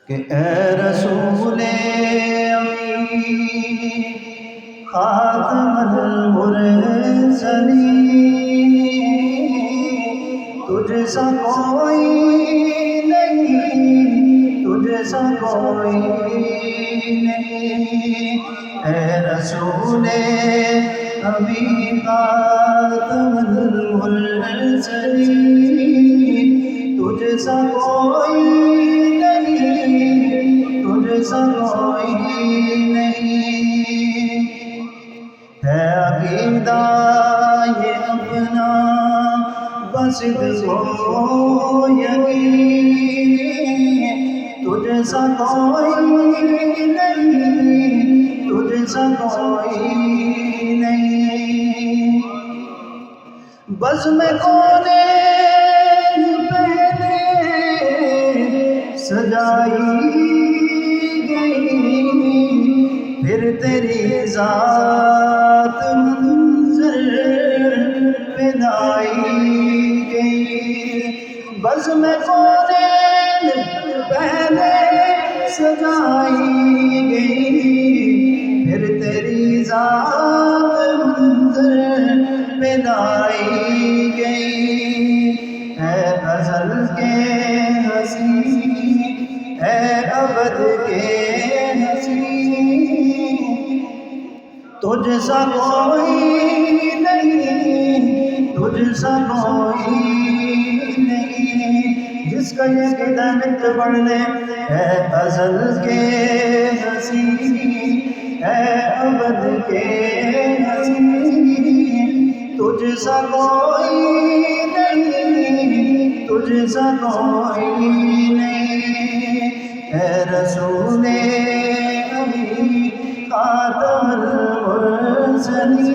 کہ اے رسول امین خاتم المرسلین، تجھ سا کوئی نہیں، تجھ سا کوئی نہیں، اے رسول امین خاتم المرسلین، تجھ سا کوئی تجھ سا کوئی نہیں، ہے عقیدہ یہ اپنا بس ہو یقین، تجھ سا کوئی نہیں، تجھ سا کوئی نہیں، بس میں کونین پہلے سجائی گئی، پھر تیری ذات منظر پہ لائی گئی، بس میں کونین پہلے سجائی گئی، پھر تیری ذات منظر پہ لائی گئی، اے ازل کے ہنسی، اے ابد کے ہنسی، تجھ سا کوئی نہیں، تجھ سا کوئی نہیں، جس کا یہ قدمت پڑھ لے، اے ازل کے ہنسی، اے ابد کے ہنسی، تجھ سا کوئی نہیں، تجھ سا کوئی نہیں، اے رسول امین خاتم المرسلین،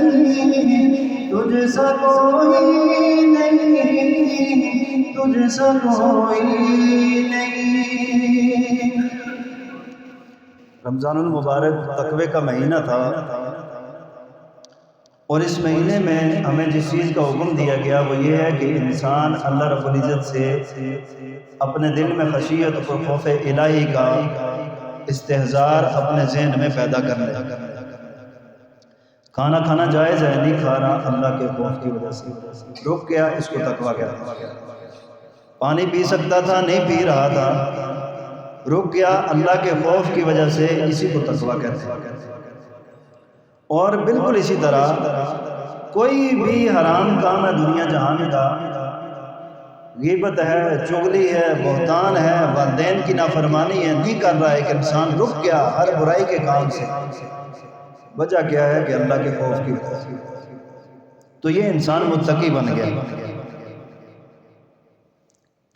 تجھ سا کوئی نہیں، تجھ سا کوئی نہیں۔ رمضان المبارک تقوی کا مہینہ تھا، اور اس مہینے میں ہمیں جس چیز کا حکم دیا گیا وہ یہ ہے کہ انسان اللہ رب العزت سے اپنے دل میں خشیت اور خوف الہی کا استحضار اپنے ذہن میں پیدا کر لے۔ کھانا کھانا جائز ہے، نہیں کھا رہا اللہ کے خوف کی وجہ سے، رک گیا، اس کو تقویٰ کہتے ہیں۔ پانی پی سکتا تھا، نہیں پی رہا تھا، رک گیا اللہ کے خوف کی وجہ سے، اسی کو تقویٰ کہتے ہیں۔ اور بالکل اسی طرح کوئی بھی حرام کام ہے دنیا جہان کا، غیبت ہے، چغلی ہے، بہتان ہے، والدین کی نافرمانی ہے، نہیں کر رہا ہے کہ انسان رک گیا ہر برائی کے کام سے، وجہ کیا ہے کہ اللہ کے خوف کی وجہ سے، تو یہ انسان متقی بن گیا۔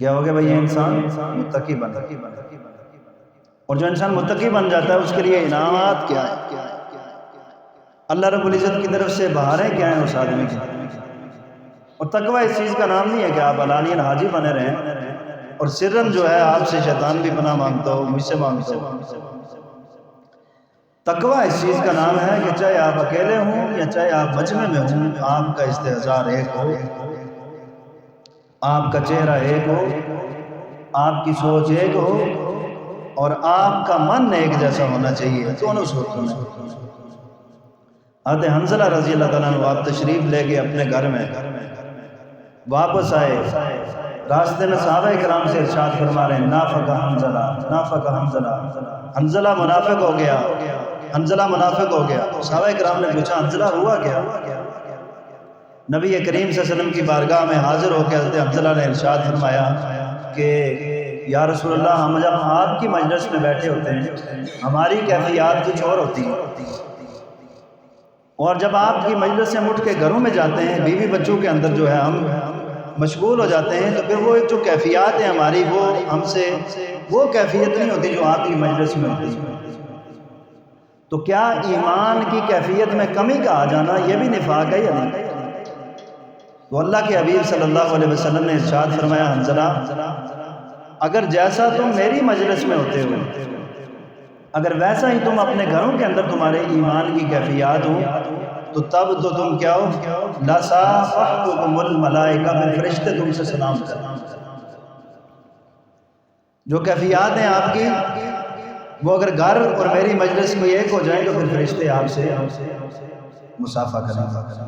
کیا ہو گیا بھائی؟ یہ انسان متقی بن گیا، اور جو انسان متقی بن جاتا ہے اس کے لیے انعامات کیا ہے، اللہ رب العزت کی طرف سے بہاریں کیا ہیں اس آدمی کی۔ اور تقویٰ اس چیز کا نام نہیں ہے کہ آپ علانیاً حاجی بنے رہیں اور سرن جو ہے آپ سے شیطان بھی پناہ مانگتا ہو، مجھ سے مانگتا ہو۔ تقویٰ اس چیز کا نام ہے کہ چاہے آپ اکیلے ہوں یا چاہے آپ مجمع میں ہوں، آپ کا استحضار ایک ہو، آپ کا چہرہ ایک ہو، آپ کی سوچ ایک ہو، اور آپ کا من ایک جیسا ہونا چاہیے دونوں صورتوں میں۔ حضرت حنظلہ رضی اللہ تعالیٰ عنہ آپ تشریف لے کے اپنے گھر میں واپس آئے، راستے میں صحابہ کرام سے ارشاد فرما رہے ہیں نافق حنظلہ، نافق حنظلہ، حنظلہ منافق ہو گیا، حنظلہ منافق ہو گیا۔ صحابہ کرام نے پوچھا حنظلہ ہوا کیا؟ نبی کریم صلی اللہ علیہ وسلم کی بارگاہ میں حاضر ہو کے حضرت حنظلہ نے ارشاد فرمایا کہ یا رسول اللہ، ہم جب آپ کی مجلس میں بیٹھے ہوتے ہیں ہماری کیفیات کچھ اور ہوتی ہیں، اور جب آپ کی مجلس سے اٹھ کے گھروں میں جاتے ہیں بیوی بچوں کے اندر جو ہے ہم مشغول ہو جاتے ہیں، تو پھر وہ جو کیفیات ہیں ہماری وہ ہم سے وہ کیفیت نہیں ہوتی جو آپ کی مجلس میں ہوتی ہے۔ تو کیا ایمان کی کیفیت میں کمی کا آ جانا یہ بھی نفاق ہے یا نہیں؟ تو اللہ کے حبیب صلی اللہ علیہ وسلم نے ارشاد فرمایا حنظلہ، اگر جیسا تم میری مجلس میں ہوتے ہو اگر ویسا ہی تم اپنے گھروں کے اندر تمہارے ایمان کی کیفیات ہوں تو تب تو تم کیا ہو؟ لَصَافَحْتُكُمُ الْمَلَائِکَہ، پھر فرشتے تم سے سلام کریں۔ جو کیفیات ہیں آپ کی وہ اگر گھر اور میری مجلس کوئی ایک ہو جائے تو پھر فرشتے آپ سے مصافحہ کریں گے.